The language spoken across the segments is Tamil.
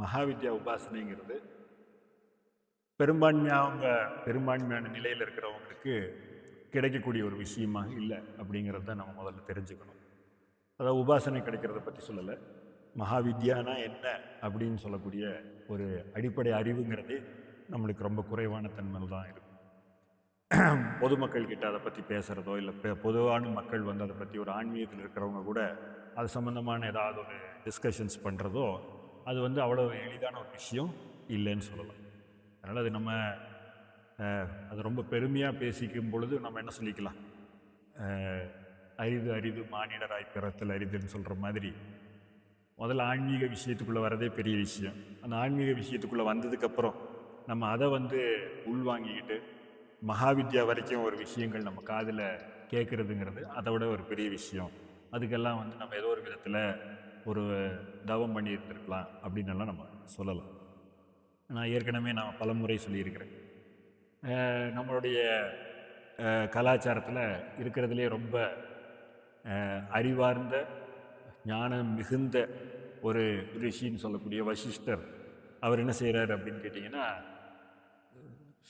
மகாவித்யா உபாசனைங்கிறது பெரும்பான்மையான நிலையில் இருக்கிறவங்களுக்கு கிடைக்கக்கூடிய ஒரு விஷயமாக இல்லை அப்படிங்கிறத நம்ம முதல்ல தெரிஞ்சுக்கணும். அதாவது உபாசனை கிடைக்கிறத பற்றி சொல்லலை, மகாவித்யானா என்ன அப்படின்னு சொல்லக்கூடிய ஒரு அடிப்படை அறிவுங்கிறதே நம்மளுக்கு ரொம்ப குறைவான தன்மையில் தான் இருக்கும். பொதுமக்கள் கிட்ட அதை பற்றி பேசுகிறதோ இல்லை பொதுவான மக்கள் வந்து அதை பற்றி ஒரு ஆன்மீகத்தில் இருக்கிறவங்க கூட அது சம்மந்தமான ஏதாவது ஒரு டிஸ்கஷன்ஸ் பண்ணுறதோ அது வந்து அவ்வளோ எளிதான ஒரு விஷயம் இல்லைன்னு சொல்லலாம். அதனால் அது நம்ம அது ரொம்ப பெருமையாக பேசிக்கும் பொழுது நம்ம என்ன சொல்லிக்கலாம், அரிது மானிடராய் பிறத்தல் அரிதுன்னு சொல்கிற மாதிரி முதல்ல ஆன்மீக விஷயத்துக்குள்ளே வரதே பெரிய விஷயம். அந்த ஆன்மீக விஷயத்துக்குள்ளே வந்ததுக்கப்புறம் நம்ம அதை வந்து உள்வாங்கிக்கிட்டு மகாவித்யா வரைக்கும் ஒரு விஷயங்கள் நம்ம காதில் கேட்குறதுங்கிறது அதை விட ஒரு பெரிய விஷயம். அதுக்கெல்லாம் வந்து நம்ம ஏதோ ஒரு விதத்தில் ஒரு தவம் பண்ணி இருந்திருக்கலாம் அப்படின்னெல்லாம் நம்ம சொல்லலாம். நான் ஏற்கனவே நான் பலமுறை சொல்லியிருக்கிறேன், நம்மளுடைய கலாச்சாரத்தில் இருக்கிறதுலே ரொம்ப அறிவார்ந்த ஞானம் மிகுந்த ஒரு ரிஷின்னு சொல்லக்கூடிய வசிஷ்டர் அவர் என்ன செய்கிறார் அப்படின்னு கேட்டிங்கன்னா,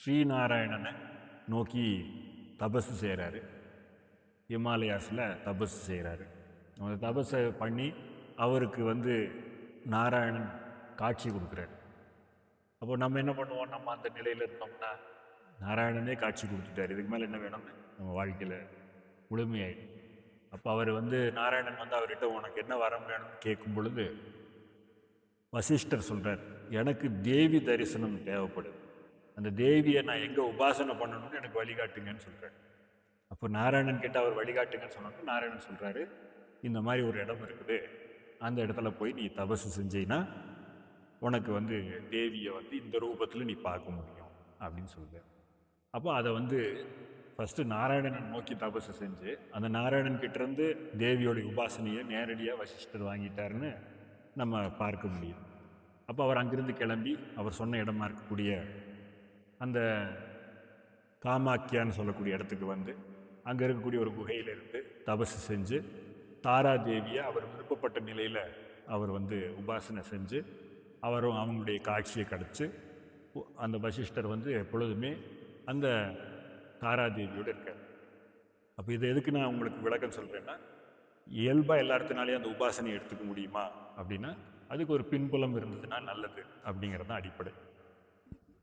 ஸ்ரீநாராயணனை நோக்கி தபஸு செய்கிறாரு. ஹிமாலயாஸில் தபஸு செய்கிறாரு. அந்த தபஸை பண்ணி அவருக்கு வந்து நாராயணன் காட்சி கொடுக்குறாரு. அப்போ நம்ம என்ன பண்ணுவோம், நம்ம அந்த நிலையில் இருந்தோம்னா நாராயணனே காட்சி கொடுத்துட்டார், இதுக்கு மேலே என்ன வேணும்னு நம்ம வாழ்க்கையில் முழுமையாயிடும். அப்போ அவர் வந்து நாராயணன் வந்து அவர்கிட்ட உனக்கு என்ன வரம் வேணும்னு கேட்கும் பொழுது வசிஷ்டர் சொல்கிறார், எனக்கு தேவி தரிசனம் தேவைப்படுது, அந்த தேவியை நான் எங்கே உபாசனை பண்ணணும்னு எனக்கு வழிகாட்டுங்கன்னு சொல்கிறார். அப்போ நாராயணன் கிட்ட அவர் வழிகாட்டுங்கன்னு சொன்னோம்னா நாராயணன் சொல்கிறாரு, இந்த மாதிரி ஒரு இடம் இருக்குது, அந்த இடத்துல போய் நீ தபசு செஞ்சீன்னா உனக்கு வந்து தேவியை வந்து இந்த ரூபத்தில் நீ பார்க்க முடியும் அப்படின்னு சொல்லுது. அப்போ அதை வந்து ஃபஸ்ட்டு நாராயணனை நோக்கி தபசு செஞ்சு அந்த நாராயணன் கிட்டேருந்து தேவியோடைய உபாசனையை நேரடியாக வசிஷ்டர் வாங்கிட்டாருன்னு நம்ம பார்க்க முடியும். அப்போ அவர் அங்கிருந்து கிளம்பி அவர் சொன்ன இடமா இருக்கக்கூடிய அந்த காமாக்கியான்னு சொல்லக்கூடிய இடத்துக்கு வந்து அங்கே இருக்கக்கூடிய ஒரு குகையில் இருந்து தபசு செஞ்சு தாரா தேவியை அவர் விருப்பப்பட்ட நிலையில் அவர் வந்து உபாசனை செஞ்சு அவரும் அவங்களுடைய காட்சியை கிடச்சி அந்த வசிஷ்டர் வந்து எப்பொழுதுமே அந்த தாராதேவியோடு இருக்கார். அப்போ இதை எதுக்கு நான் உங்களுக்கு விளக்கம் சொல்கிறேன்னா, இயல்பாக எல்லாத்தினாலேயும் அந்த உபாசனையை எடுத்துக்க முடியுமா அப்படின்னா அதுக்கு ஒரு பின்புலம் இருந்ததுன்னா நல்லது அப்படிங்கிறது தான் அடிப்படை.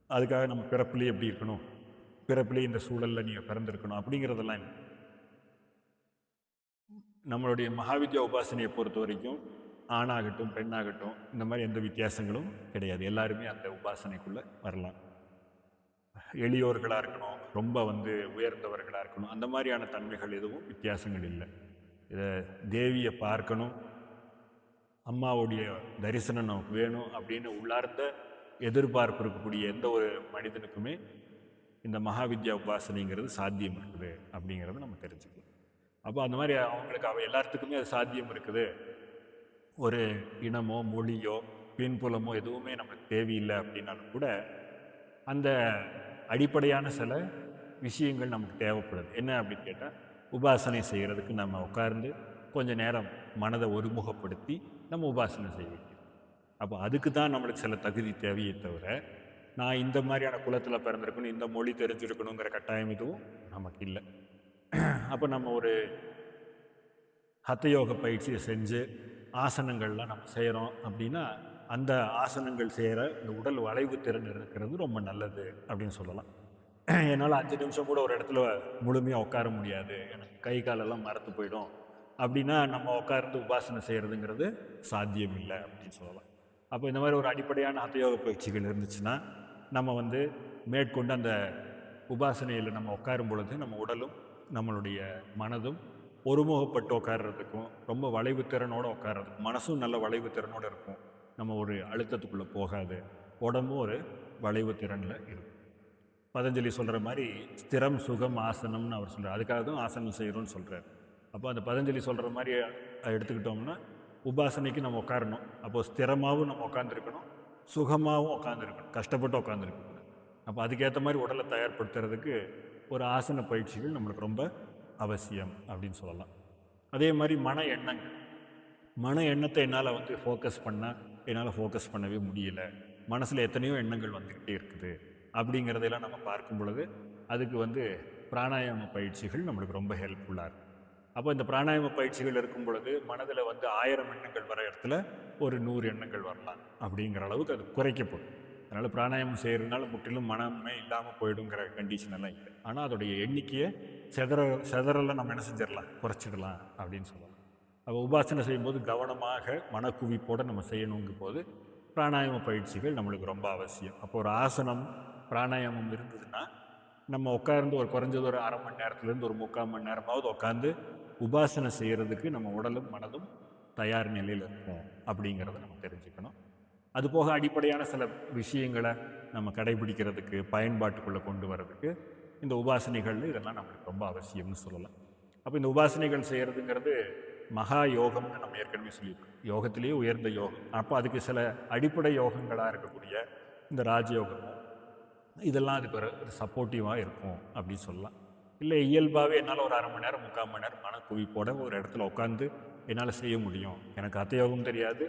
அதுக்காக நம்ம பிறப்புலேயே எப்படி இருக்கணும், பிறப்புலேயே இந்த சூழலில் நீங்கள் பிறந்திருக்கணும் அப்படிங்கிறதெல்லாம் இல்லை. நம்மளுடைய மகாவித்யா உபாசனையை பொறுத்த வரைக்கும் ஆணாகட்டும் பெண்ணாகட்டும் இந்த மாதிரி எந்த வித்தியாசங்களும் கிடையாது, எல்லாருமே அந்த உபாசனைக்குள்ளே வரலாம். எளியோர்களாக இருக்கணும், ரொம்ப வந்து உயர்ந்தவர்களாக இருக்கணும், அந்த மாதிரியான தன்மைகள் எதுவும் வித்தியாசங்கள் இல்லை. இதை தேவியை பார்க்கணும், அம்மாவுடைய தரிசனம் நமக்கு வேணும் அப்படின்னு உள்ளார்ந்த எதிர்பார்ப்பு இருக்கக்கூடிய எந்த ஒரு மனிதனுக்குமே இந்த மகாவித்யா உபாசனைங்கிறது சாத்தியம் இருக்குது அப்படிங்கிறத நம்ம தெரிஞ்சுக்கலாம். அப்போ அந்த மாதிரி அவங்களுக்கு எல்லாத்துக்குமே அது சாத்தியம் இருக்குது, ஒரு இனமோ மொழியோ பின்புலமோ எதுவுமே நமக்கு தேவையில்லை அப்படின்னாலும் கூட அந்த அடிப்படையான சில விஷயங்கள் நமக்கு தேவைப்படுது. என்ன அப்படின்னு கேட்டால், உபாசனை செய்கிறதுக்கு நம்ம உட்கார்ந்து கொஞ்சம் நேரம் மனதை ஒருமுகப்படுத்தி நம்ம உபாசனை செய்ய வேண்டியது. அப்போ அதுக்கு தான் நம்மளுக்கு சில தகுதி தேவையே தவிர நான் இந்த மாதிரியான குலத்தில் பிறந்திருக்கணும், இந்த மொழி தெரிஞ்சிருக்கணுங்கிற கட்டாயம் எதுவும் நமக்கு இல்லை. அப்போ நம்ம ஒரு ஹத்தயோக பயிற்சியை செஞ்சு ஆசனங்கள்லாம் நம்ம செய்கிறோம் அப்படின்னா அந்த ஆசனங்கள் செய்கிற இந்த உடல் வளைவு திறன் இருக்கிறது ரொம்ப நல்லது அப்படின்னு சொல்லலாம். என்னால் 5 நிமிஷம் கூட ஒரு இடத்துல முழுமையாக உட்கார முடியாது, எனக்கு கை காலெல்லாம் மறத்து போயிடும் அப்படின்னா நம்ம உட்கார்ந்து உபாசனை செய்கிறதுங்கிறது சாத்தியம் இல்லை அப்படின்னு சொல்லலாம். அப்போ இந்த மாதிரி ஒரு அடிப்படையான ஹத்தயோக பயிற்சிகள் இருந்துச்சுன்னா நம்ம வந்து மேற்கொண்டு அந்த உபாசனையில் நம்ம உட்காரும் பொழுது நம்ம உடலும் நம்மளுடைய மனதும் ஒருமுகப்பட்டு உட்கார்றதுக்கும் ரொம்ப வளைவு திறனோடு உட்கார்றதுக்கும், மனசும் நல்ல வளைவு திறனோடு இருக்கும், நம்ம ஒரு அழுத்தத்துக்குள்ளே போகாது, உடம்பும் ஒரு வளைவு திறனில் இருக்கும். பதஞ்சலி சொல்கிற மாதிரி ஸ்திரம் சுகம் ஆசனம்னு அவர் சொல்கிறார், அதுக்காக தான் ஆசனம் செய்கிறோன்னு சொல்கிறார். அப்போ அந்த பதஞ்சலி சொல்கிற மாதிரி எடுத்துக்கிட்டோம்னா உபாசனைக்கு நம்ம உட்காரணும். அப்போது ஸ்திரமாகவும் நம்ம உட்காந்துருக்கணும், சுகமாகவும் உட்காந்துருக்கணும், கஷ்டப்பட்டு உட்காந்துருக்கணும். அப்போ அதுக்கேற்ற மாதிரி உடலை தயார்படுத்துறதுக்கு ஒரு ஆசன பயிற்சிகள் நம்மளுக்கு ரொம்ப அவசியம் அப்படின்னு சொல்லலாம். அதே மாதிரி மன எண்ணத்தை என்னால் வந்து ஃபோக்கஸ் பண்ணால் என்னால் ஃபோக்கஸ் பண்ணவே முடியல, மனசில் எத்தனையோ எண்ணங்கள் வந்துக்கிட்டே இருக்குது அப்படிங்கிறதெல்லாம் நம்ம பார்க்கும் பொழுது அதுக்கு வந்து பிராணாயாம பயிற்சிகள் நம்மளுக்கு ரொம்ப ஹெல்ப்ஃபுல்லாக இருக்கும். அப்போ இந்த பிராணாயாம பயிற்சிகள் இருக்கும் பொழுது மனதில் வந்து 1000 எண்ணங்கள் வர இடத்துல ஒரு 100 எண்ணங்கள் வரலாம் அப்படிங்கிற அளவுக்கு அது குறைக்கப்படும். அதனால் பிராணாயாமம் செய்கிறதுனால முற்றிலும் மனமே இல்லாமல் போயிடுங்கிற கண்டிஷன் எல்லாம் இல்லை. ஆனால் அதோடைய எண்ணிக்கையை செதறலாம் நம்ம என்ன செஞ்சிடலாம், குறைச்சிடலாம் அப்படின்னு சொல்லலாம். அப்போ உபாசனை செய்யும்போது கவனமாக மனக்குவிப்போடு நம்ம செய்யணுங்கும் போது பிராணாயாம பயிற்சிகள் நம்மளுக்கு ரொம்ப அவசியம். அப்போ ஒரு ஆசனம் பிராணாயாமம் இருந்ததுன்னா நம்ம உட்கார்ந்து ஒரு குறைஞ்சது ஒரு அரை மணி நேரத்துலேருந்து ஒரு 3/4 மணி நேரமாவது உட்காந்து உபாசனை செய்கிறதுக்கு நம்ம உடலும் மனதும் தயார் நிலையில் இருக்கும் அப்படிங்கிறத நம்ம தெரிஞ்சுக்கணும். அதுபோக அடிப்படையான சில விஷயங்களை நம்ம கடைபிடிக்கிறதுக்கு பயன்பாட்டுக்குள்ளே கொண்டு வர்றதுக்கு இந்த உபாசனைகள் இதெல்லாம் நம்மளுக்கு ரொம்ப அவசியம்னு சொல்லலாம். அப்போ இந்த உபாசனைகள் செய்கிறதுங்கிறது மகா யோகம்னு நம்ம ஏற்கனவே சொல்லியிருக்கோம். யோகத்திலேயே உயர்ந்த யோகம். அப்போ அதுக்கு சில அடிப்படை யோகங்களாக இருக்கக்கூடிய இந்த ராஜயோகமும் இதெல்லாம் அதுக்கு ஒரு சப்போர்ட்டிவாக இருக்கும் அப்படின்னு சொல்லலாம். இல்லை இயல்பாகவே என்னால் ஒரு அரை மணி நேரம் 3/4 மணி நேரம் மனக்குவிப்போட ஒரு இடத்துல உட்காந்து என்னால் செய்ய முடியும், எனக்கு அத்தயோகம் தெரியாது,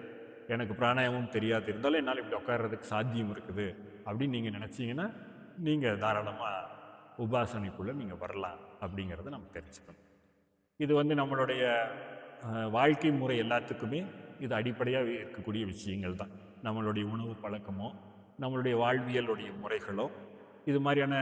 எனக்கு பிராணாயாமம் தெரியாது, இருந்தாலும் என்னால் இப்படி உட்கார்றதுக்கு சாத்தியம் இருக்குது அப்படின்னு நீங்கள் நினச்சிங்கன்னா நீங்கள் தாராளமாக உபாசனைக்குள்ளே நீங்கள் வரலாம் அப்படிங்கிறத நம்ம தெரிஞ்சுக்கணும். இது வந்து நம்மளுடைய வாழ்க்கை முறை எல்லாத்துக்குமே இது அடிப்படையாக இருக்கக்கூடிய விஷயங்கள் தான். நம்மளுடைய உணவு பழக்கமோ நம்மளுடைய வாழ்வியலுடைய முறைகளோ இது மாதிரியான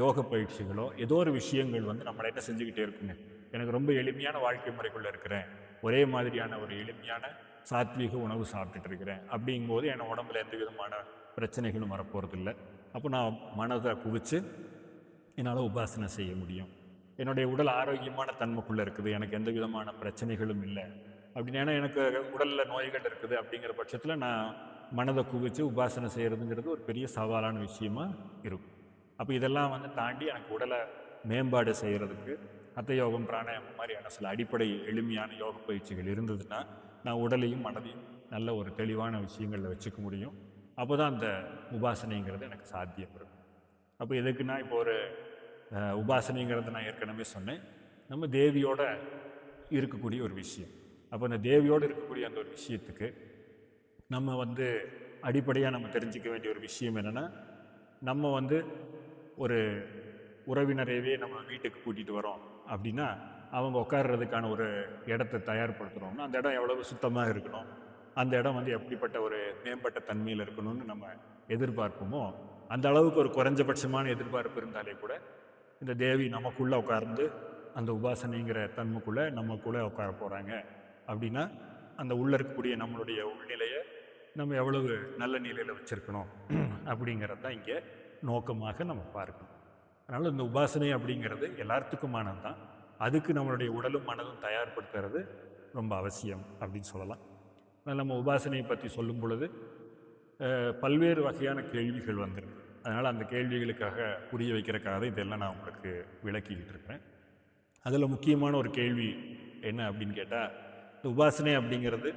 யோக பயிற்சிகளோ ஏதோ ஒரு விஷயங்கள் வந்து நம்மளை என்ன செஞ்சுக்கிட்டே இருக்குங்க. எனக்கு ரொம்ப எளிமையான வாழ்க்கை முறைக்குள்ளே இருக்கிறேன், ஒரே மாதிரியான ஒரு எளிமையான சாத்வீக உணவு சாப்பிட்டுட்டு இருக்கிறேன் அப்படிங்கும்போது என் உடம்புல எந்த விதமான பிரச்சனைகளும் வரப்போகிறது இல்லை. அப்போ நான் மனதை குவிச்சு என்னால் உபாசனை செய்ய முடியும். என்னுடைய உடல் ஆரோக்கியமான தன்மைக்குள்ளே இருக்குது, எனக்கு எந்த விதமான பிரச்சனைகளும் இல்லை அப்படின்னு. ஏன்னா எனக்கு உடலில் நோய்கள் இருக்குது அப்படிங்கிற பட்சத்தில் நான் மனதை குவிச்சு உபாசனை செய்கிறதுங்கிறது ஒரு பெரிய சவாலான விஷயமா இருக்கும். அப்போ இதெல்லாம் வந்து தாண்டி எனக்கு உடலை மேம்பாடு செய்கிறதுக்கு அத்த யோகம் பிராணாயாமம் மாதிரியான சில அடிப்படை எளிமையான யோக பயிற்சிகள் இருந்ததுன்னா நான் உடலையும் மனதையும் நல்ல ஒரு தெளிவான விஷயங்களில் வச்சுக்க முடியும். அப்போ தான் அந்த உபாசனைங்கிறது எனக்கு சாத்தியம் இருக்கும். அப்போ எதுக்குன்னா இப்போ ஒரு உபாசனைங்கிறத நான் ஏற்கனவே சொன்னேன், நம்ம தேவியோட இருக்கக்கூடிய ஒரு விஷயம். அப்போ அந்த தேவியோடு இருக்கக்கூடிய அந்த ஒரு விஷயத்துக்கு நம்ம வந்து அடிப்படையாக நம்ம தெரிஞ்சிக்க வேண்டிய ஒரு விஷயம் என்னென்னா, நம்ம வந்து ஒரு உறவினரையே நம்ம வீட்டுக்கு கூட்டிகிட்டு வரோம் அப்படின்னா அவங்க உட்கார்றதுக்கான ஒரு இடத்தை தயார்படுத்துகிறோம்னா அந்த இடம் எவ்வளவு சுத்தமாக இருக்கணும், அந்த இடம் வந்து எப்படிப்பட்ட ஒரு மேம்பட்ட தன்மையில் இருக்கணும்னு நம்ம எதிர்பார்ப்போமோ அந்த அளவுக்கு ஒரு குறைஞ்சபட்சமான எதிர்பார்ப்பு இருந்தாலே கூட இந்த தேவி நமக்குள்ளே உட்கார்ந்து அந்த உபாசனைங்கிற தன்மைக்குள்ளே நமக்குள்ளே உட்கார போகிறாங்க அப்படின்னா அந்த உள்ளே இருக்கக்கூடிய நம்மளுடைய உள்நிலையை நம்ம எவ்வளவு நல்ல நிலையில் வச்சுருக்கணும் அப்படிங்கிறது தான் இங்கே நோக்கமாக நம்ம பார்க்கணும். அதனால் இந்த உபாசனை அப்படிங்கிறது எல்லாத்துக்குமானது தான். அதுக்கு நம்மளுடைய உடலும் மனதும் தயார்படுத்துறது ரொம்ப அவசியம் அப்படின்னு சொல்லலாம். அதனால் நம்ம உபாசனையை பற்றி சொல்லும் பொழுது பல்வேறு வகையான கேள்விகள் வந்துருக்கு. அதனால் அந்த கேள்விகளுக்காக புரிய வைக்கிறக்காக தான் இதெல்லாம் நான் உங்களுக்கு விளக்கிக்கிட்டு இருக்கிறேன். அதில் முக்கியமான ஒரு கேள்வி என்ன அப்படின்னு கேட்டால், இந்த உபாசனை அப்படிங்கிறது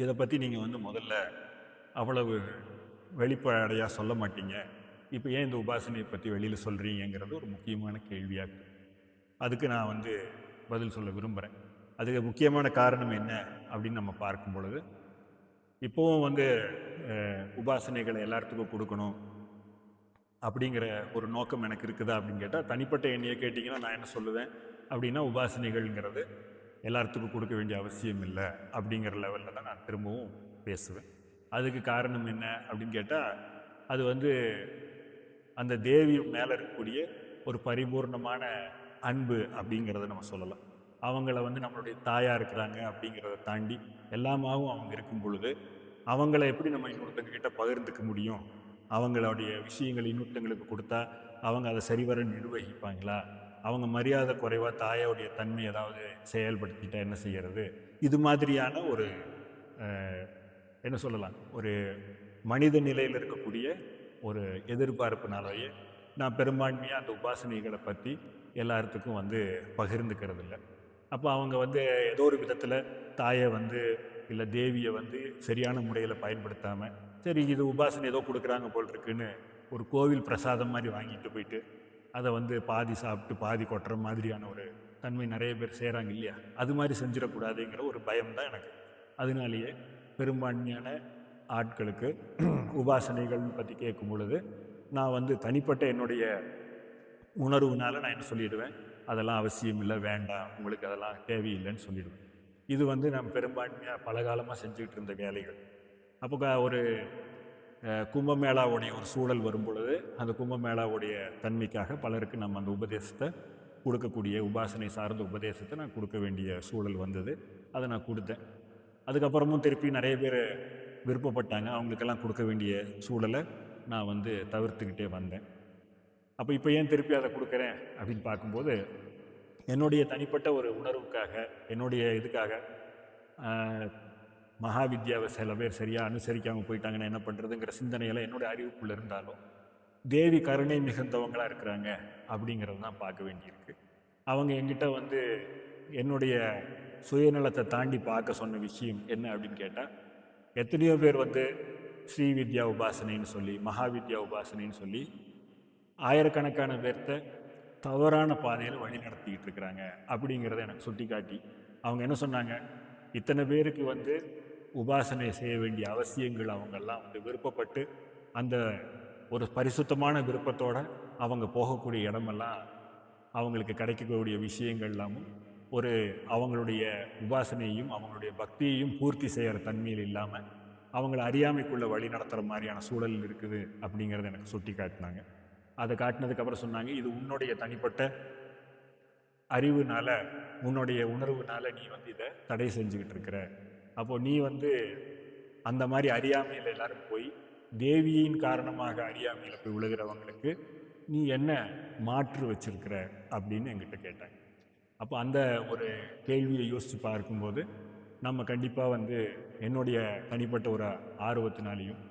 இதை பற்றி நீங்கள் வந்து முதல்ல அவ்வளவு வெளிப்படையாக சொல்ல மாட்டீங்க, இப்போ ஏன் இந்த உபாசனையை பற்றி வெளியில் சொல்கிறீங்கிறது ஒரு முக்கியமான கேள்வியாக இருக்குது. அதுக்கு நான் வந்து பதில் சொல்ல விரும்புகிறேன். அதுக்கு முக்கியமான காரணம் என்ன அப்படின்னு நம்ம பார்க்கும் பொழுது, இப்போவும் வந்து உபாசனைகளை எல்லாத்துக்கும் கொடுக்கணும் அப்படிங்கிற ஒரு நோக்கம் எனக்கு இருக்குதா அப்படின்னு கேட்டால், தனிப்பட்ட எண்ணியை கேட்டிங்கன்னா நான் என்ன சொல்லுவேன் அப்படின்னா, உபாசனைகள்ங்கிறது எல்லாத்துக்கும் கொடுக்க வேண்டிய அவசியம் இல்லை அப்படிங்கிற லெவலில் தான் நான் திரும்பவும் பேசுவேன். அதுக்கு காரணம் என்ன அப்படின்னு கேட்டால், அது வந்து அந்த தேவி மேலே இருக்கக்கூடிய ஒரு பரிபூர்ணமான அன்பு அப்படிங்கிறத நம்ம சொல்லலாம். அவங்கள வந்து நம்மளுடைய தாயாக இருக்கிறாங்க அப்படிங்கிறத தாண்டி எல்லாமாவும் அவங்க இருக்கும் பொழுது அவங்கள எப்படி நம்ம இன்னொருத்தங்க கிட்ட பகிர்ந்துக்க முடியும், அவங்களுடைய விஷயங்கள் இன்னொருத்தங்களுக்கு கொடுத்தா அவங்க அதை சரிவர நிர்வகிப்பாங்களா, அவங்க மரியாதை குறைவாக தாயோடைய தன்மை ஏதாவது செயல்படுத்திட்டா என்ன செய்கிறது, இது மாதிரியான ஒரு என்ன சொல்லலாம், ஒரு மனித நிலையில் இருக்கக்கூடிய ஒரு எதிர்பார்ப்புனாலேயே நான் பெரும்பான்மையாக அந்த உபாசனைகளை பற்றி எல்லாத்துக்கும் வந்து பகிர்ந்துக்கிறது இல்லை. அப்போ அவங்க வந்து ஏதோ ஒரு விதத்தில் தாயை வந்து இல்லை தேவியை வந்து சரியான முறையில் பயன்படுத்தாமல், சரி இது உபாசனை ஏதோ கொடுக்குறாங்க போல் இருக்குன்னு ஒரு கோவில் பிரசாதம் மாதிரி வாங்கிட்டு போயிட்டு அதை வந்து பாதி சாப்பிட்டு பாதி கொட்டுற மாதிரியான ஒரு தன்மை நிறைய பேர் செய்கிறாங்க இல்லையா? அது மாதிரி செஞ்சிடக்கூடாதுங்கிற ஒரு பயம்தான் எனக்கு. அதனாலேயே பெரும்பான்மையான ஆட்களுக்கு உபாசனைகள் பற்றி கேட்கும் பொழுது நான் வந்து தனிப்பட்ட என்னுடைய உணர்வுனால நான் என்ன சொல்லிடுவேன், அதெல்லாம் அவசியம் இல்லை, வேண்டாம், உங்களுக்கு அதெல்லாம் தேவையில்லைன்னு சொல்லிடுவேன். இது வந்து நம்ம பெரும்பான்மையாக பல காலமாக செஞ்சுக்கிட்டு இருந்த வேலைகள். அப்போ ஒரு கும்பமேளாவுடைய ஒரு சூழல் வரும் பொழுது அந்த கும்பமேளாவுடைய தன்மைக்காக பலருக்கு நம்ம அந்த உபதேசத்தை கொடுக்கக்கூடிய உபாசனை சார்ந்த உபதேசத்தை நான் கொடுக்க வேண்டிய சூழல் வந்தது. அதை நான் கொடுத்தேன். அதுக்கப்புறமும் திருப்பி நிறைய பேர் விருப்பப்பட்டாங்க, அவங்களுக்கெல்லாம் கொடுக்க வேண்டிய சூழலை நான் வந்து தவிர்த்துக்கிட்டே வந்தேன். அப்போ இப்போ ஏன் திருப்பி அதை கொடுக்குறேன் அப்படின்னு பார்க்கும்போது, என்னுடைய தனிப்பட்ட ஒரு உணர்வுக்காக, என்னுடைய இதுக்காக மகாவித்யாவை சில பேர் சரியாக அனுசரிக்காமல் போயிட்டாங்கன்னா என்ன பண்ணுறதுங்கிற சிந்தனையெல்லாம் என்னுடைய அறிவுக்குள்ளே இருந்தாலும், தேவி கருணை மிகுந்தவங்களாக இருக்கிறாங்க அப்படிங்கிறது தான் பார்க்க வேண்டியிருக்கு. அவங்க என்கிட்ட வந்து என்னுடைய சுயநலத்தை தாண்டி பார்க்க சொன்ன விஷயம் என்ன அப்படின்னு கேட்டால், எத்தனையோ பேர் வந்து ஸ்ரீவித்யா உபாசனைன்னு சொல்லி மகாவித்யா உபாசனைன்னு சொல்லி ஆயிரக்கணக்கான பேர்த்த தவறான பாதையில் வழி நடத்திக்கிட்டு இருக்கிறாங்க அப்படிங்கிறத எனக்கு சுட்டி காட்டி அவங்க என்ன சொன்னாங்க, இத்தனை பேருக்கு வந்து உபாசனை செய்ய வேண்டிய அவசியங்கள் அவங்கெல்லாம் வந்து விருப்பப்பட்டு அந்த ஒரு பரிசுத்தமான விருப்பத்தோடு அவங்க போகக்கூடிய இடமெல்லாம் அவங்களுக்கு கிடைக்கக்கூடிய விஷயங்கள் எல்லாமும் ஒரு அவங்களுடைய உபாசனையையும் அவங்களுடைய பக்தியையும் பூர்த்தி செய்கிற தன்மையில் இல்லாமல் அவங்கள அறியாமைக்குள்ளே வழி நடத்துகிற மாதிரியான சூழல் இருக்குது அப்படிங்கிறத எனக்கு சுட்டி காட்டினாங்க. அதை காட்டினதுக்கப்புறம் சொன்னாங்க, இது உன்னுடைய தனிப்பட்ட அறிவுனால உன்னுடைய உணர்வுனால நீ வந்து இதை தடை செஞ்சுக்கிட்டு இருக்கிற. அப்போது நீ வந்து அந்த மாதிரி அறியாமையில் எல்லாரும் போய் தேவியின் காரணமாக அறியாமையில் போய் விழுகிறவங்களுக்கு நீ என்ன மாற்று வச்சிருக்கிற அப்படின்னு என்கிட்ட கேட்டாங்க. அப்போ அந்த ஒரு கேள்வியை யோசித்து பார்க்கும்போது நம்ம கண்டிப்பாக வந்து என்னுடைய தனிப்பட்ட ஒரு ஆர்வத்தினாலையும்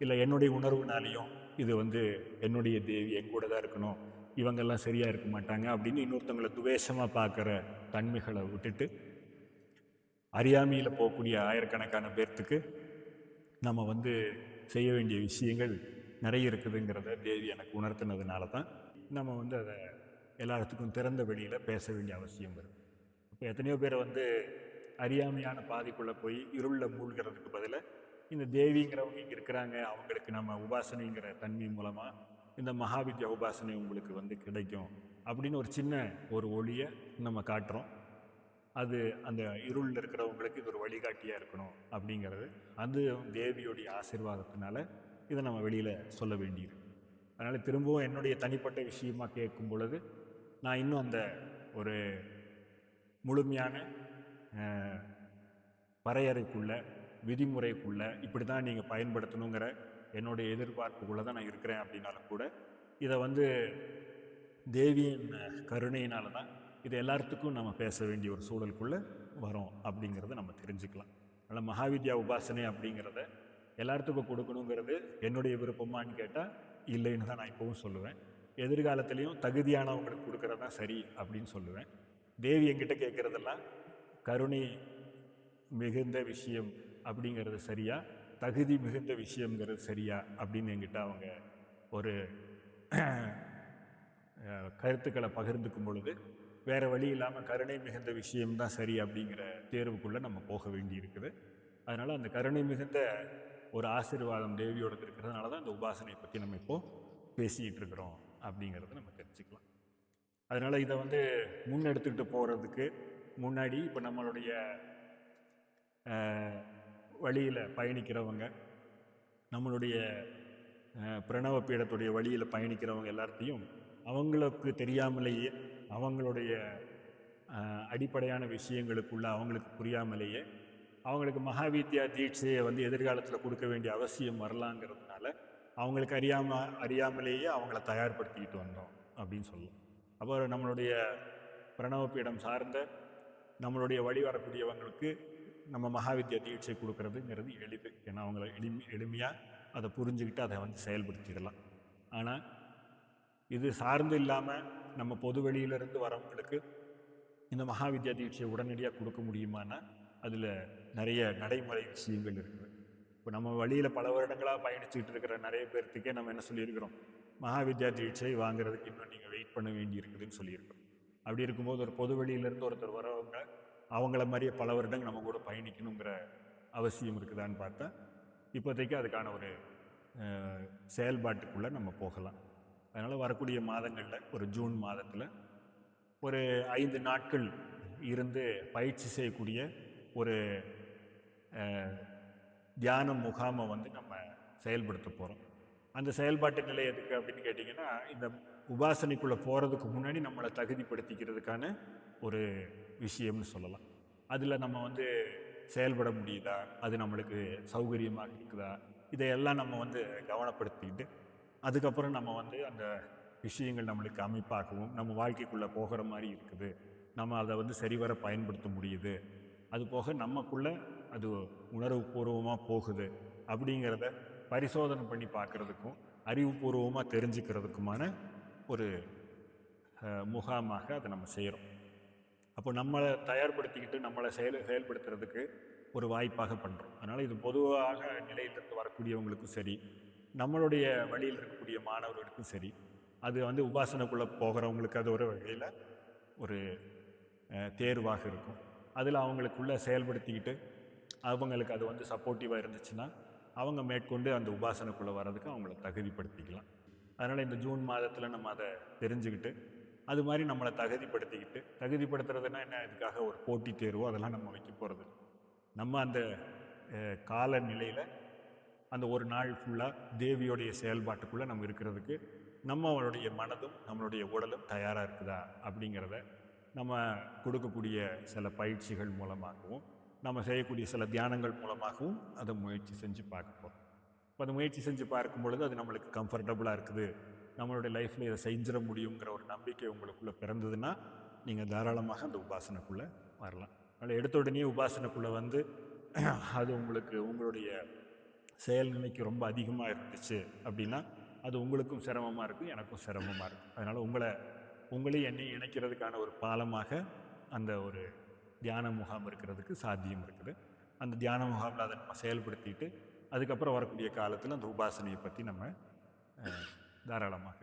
இல்லை என்னுடைய உணர்வுனாலையும் இது வந்து என்னுடைய தேவி எங்கூட தான் இருக்கணும், இவங்கெல்லாம் சரியாக இருக்க மாட்டாங்க அப்படின்னு இன்னொருத்தவங்களை துவேஷமாக பார்க்குற தன்மைகளை விட்டுட்டு அறியாமையில் போகக்கூடிய ஆயிரக்கணக்கான பேர்த்துக்கு நம்ம வந்து செய்ய வேண்டிய விஷயங்கள் நிறைய இருக்குதுங்கிறத தேவி எனக்கு உணர்த்தினதுனால தான் நம்ம வந்து அதை எல்லாத்துக்கும் திறந்த வெளியில் பேச வேண்டிய அவசியம் வருது. இப்போ எத்தனையோ பேரை வந்து அறியாமையான பாதைக்குள்ளே போய் இருளில் மூழ்கிறதுக்கு பதிலாக இந்த தேவிங்கிறவங்க இங்கே இருக்கிறாங்க, அவங்களுக்கு நம்ம உபாசனைங்கிற தன்மை மூலமாக இந்த மகாவித்யா உபாசனை உங்களுக்கு வந்து கிடைக்கும் அப்படின்னு ஒரு சின்ன ஒரு ஒளியை நம்ம காட்டுறோம். அது அந்த இருளில் இருக்கிறவங்களுக்கு இது ஒரு வழிகாட்டியாக இருக்கணும் அப்படிங்கிறது அது தேவியோடைய ஆசீர்வாதத்தினால இதை நம்ம வெளியில் சொல்ல வேண்டியிருக்கு. அதனால் திரும்பவும் என்னுடைய தனிப்பட்ட விஷயமாக கேட்கும் பொழுது நான் இன்னும் அந்த ஒரு முழுமையான வரையறைக்குள்ள விதிமுறைக்குள்ள இப்படி தான் நீங்கள் பயன்படுத்தணுங்கிற என்னுடைய எதிர்பார்ப்புக்குள்ளே தான் நான் இருக்கிறேன். அப்படின்னாலும் கூட இதை வந்து தேவியின் கருணையினால தான் இது எல்லாத்துக்கும் நம்ம பேச வேண்டிய ஒரு சூழலுக்குள்ளே வரோம் அப்படிங்கிறத நம்ம தெரிஞ்சுக்கலாம். அதனால் மகாவித்யா உபாசனை அப்படிங்கிறத எல்லாத்துக்கும் கொடுக்கணுங்கிறது என்னுடைய விருப்பமானு கேட்டால் இல்லைன்னு தான் நான் இப்போவும் சொல்லுவேன். எதிர்காலத்துலேயும் தகுதியானவங்களுக்கு கொடுக்கறது தான் சரி அப்படின்னு சொல்லுவேன். தேவி என்கிட்ட கேட்குறதெல்லாம் கருணை மிகுந்த விஷயம் அப்படிங்கிறது சரியா, தகுதி மிகுந்த விஷயங்கிறது சரியா அப்படின்னு என்கிட்ட அவங்க ஒரு கருத்துக்களை பகிர்ந்துக்கும் பொழுது வேறு வழி இல்லாமல் கருணை மிகுந்த விஷயம்தான் சரி அப்படிங்கிற தேர்வுக்குள்ளே நம்ம போக வேண்டி இருக்குது. அதனால் அந்த கருணை மிகுந்த ஒரு ஆசீர்வாதம் தேவியோடு இருக்கிறதுனால தான் அந்த உபாசனையை பற்றி நம்ம இப்போது பேசிக்கிட்டு இருக்கிறோம் அப்படிங்கிறத நம்ம தெரிஞ்சுக்கலாம். அதனால் இதை வந்து முன்னெடுத்துக்கிட்டு போகிறதுக்கு முன்னாடி இப்போ நம்மளுடைய வழியில் பயணிக்கிறவங்க, நம்மளுடைய பிரணவ பீடத்துடைய வழியில் பயணிக்கிறவங்க எல்லாத்தையும் அவங்களுக்கு தெரியாமலேயே அவங்களுடைய அடிப்படையான விஷயங்களுக்குள்ள அவங்களுக்கு புரியாமலேயே அவங்களுக்கு மகாவித்யா தீட்சையை வந்து எதிர்காலத்தில் கொடுக்க வேண்டிய அவசியம் வரலாங்கிறதுனால அவங்களுக்கு அறியாமலேயே அவங்கள தயார்படுத்திக்கிட்டு வந்தோம் அப்படின்னு சொல்லலாம். அப்புறம் நம்மளுடைய பிரணவ பீடம் சார்ந்த நம்மளுடைய வழி வரக்கூடியவங்களுக்கு நம்ம மகாவித்யா தீட்சை கொடுக்கறதுங்கிறது எளிது. ஏன்னா அவங்கள எளிமையாக அதை புரிஞ்சுக்கிட்டு அதை வந்து செயல்படுத்திடலாம். ஆனால் இது சார்ந்து இல்லாமல் நம்ம பொது வெளியிலிருந்து வரவங்களுக்கு இந்த மகாவித்யா தீட்சையை உடனடியாக கொடுக்க முடியுமானா அதில் நிறைய நடைமுறை விஷயங்கள் இருக்குது. இப்போ நம்ம வழியில் பல வருடங்களாக பயணிச்சுக்கிட்டு இருக்கிற நிறைய பேர்த்துக்கே நம்ம என்ன சொல்லியிருக்கிறோம், மகாவித்யா தீட்சை வாங்குறதுக்கு இன்னும் நீங்கள் வெயிட் பண்ண வேண்டி இருக்குதுன்னு சொல்லியிருக்கிறோம். அப்படி இருக்கும்போது ஒரு பொது வெளியிலேருந்து ஒருத்தர் வரவங்க அவங்கள மாதிரியே பல வருடங்கள் நம்ம கூட பயணிக்கணுங்கிற அவசியம் இருக்குதான்னு பார்த்தா இப்போதைக்கு அதுக்கான ஒரு செயல்பாட்டுக்குள்ளே நம்ம போகலாம். அதனால் வரக்கூடிய மாதங்களில் ஒரு ஜூன் மாதத்தில் ஒரு 5 நாட்கள் இருந்து பயிற்சி செய்யக்கூடிய ஒரு தியான முகாமை வந்து நம்ம செயல்படுத்த போகிறோம். அந்த செயல்பாட்டு நிலை எதுக்கு அப்படின்னு கேட்டிங்கன்னா, இந்த உபாசனைக்குள்ளே போகிறதுக்கு முன்னாடி நம்மளை தகுதிப்படுத்திக்கிறதுக்கான ஒரு விஷயம்னு சொல்லலாம். அதில் நம்ம வந்து செயல்பட முடியுதா, அது நம்மளுக்கு சௌகரியமாக இருக்குதா, இதையெல்லாம் நம்ம வந்து கவனப்படுத்திக்கிட்டு அதுக்கப்புறம் நம்ம வந்து அந்த விஷயங்கள் நம்மளுக்கு அமைப்பாகவும் நம்ம வாழ்க்கைக்குள்ளே போகிற மாதிரி இருக்குது, நம்ம அதை வந்து சரிவர பயன்படுத்த முடியுது, அது போக நமக்குள்ளே அது உணர்வுபூர்வமாக போகுது அப்படிங்கிறத பரிசோதனை பண்ணி பார்க்குறதுக்கும் அறிவுபூர்வமாக தெரிஞ்சுக்கிறதுக்குமான ஒரு முகாமாக அதை நம்ம செய்கிறோம். அப்போ நம்மளை தயார்படுத்திக்கிட்டு நம்மளை செயல்படுத்துறதுக்கு ஒரு வாய்ப்பாக பண்ணுறோம். அதனால் இது பொதுவாக நிலையிலிருந்து வரக்கூடியவங்களுக்கும் சரி, நம்மளுடைய வழியில் இருக்கக்கூடிய மாணவர்களுக்கும் சரி, அது வந்து உபாசனைக்குள்ளே போகிறவங்களுக்கு அது ஒரு வகையில் ஒரு தேர்வாக இருக்கும். அதில் அவங்களுக்குள்ளே செயல்படுத்திக்கிட்டு அவங்களுக்கு அது வந்து சப்போர்ட்டிவாக இருந்துச்சுன்னா அவங்க மேற்கொண்டு அந்த உபாசனைக்குள்ளே வர்றதுக்கு அவங்கள தகுதிப்படுத்திக்கலாம். அதனால் இந்த ஜூன் மாதத்தில் நம்ம அதை தெரிஞ்சுக்கிட்டு அது மாதிரி நம்மளை தகுதிப்படுத்துறதுன்னா என்ன, இதுக்காக ஒரு போட்டி தேர்வோ அதெல்லாம் நம்ம வைக்க போகிறது. நம்ம அந்த கால நிலையில் அந்த ஒரு நாள் ஃபுல்லாக தேவியோடைய செயல்பாட்டுக்குள்ளே நம்ம இருக்கிறதுக்கு நம்மளுடைய மனதும் நம்மளுடைய உடலும் தயாராக இருக்குதா அப்படிங்கிறத நம்ம கொடுக்கக்கூடிய சில பயிற்சிகள் மூலமாகவும் நம்ம செய்யக்கூடிய சில தியானங்கள் மூலமாகவும் அதை முயற்சி செஞ்சு பார்க்க போகிறோம். இப்போ அதை முயற்சி செஞ்சு பார்க்கும் பொழுது அது நம்மளுக்கு கம்ஃபர்டபுளாக இருக்குது, நம்மளுடைய லைஃப்பில் இதை செஞ்சிட முடியுங்கிற ஒரு நம்பிக்கை உங்களுக்குள்ளே பிறந்ததுன்னா நீங்கள் தாராளமாக அந்த உபாசனைக்குள்ளே வரலாம். அதில் எடுத்த உடனே உபாசனைக்குள்ளே வந்து அது உங்களுக்கு உங்களுடைய செயல்நிலைக்கு ரொம்ப அதிகமாக இருந்துச்சு அப்படின்னா அது உங்களுக்கும் சிரமமாக இருக்கும், எனக்கும் சிரமமாக இருக்கும். அதனால் உங்களையும் என்னையும் இணைக்கிறதுக்கான ஒரு பாலமாக அந்த ஒரு தியான முகாம் இருக்கிறதுக்கு சாத்தியம் இருக்குது. அந்த தியான முகாமில் அதை நம்ம செயல்படுத்திட்டு அதுக்கப்புறம் வரக்கூடிய காலத்தில் அந்த உபாசனையை பற்றி நம்ம தாராளமாக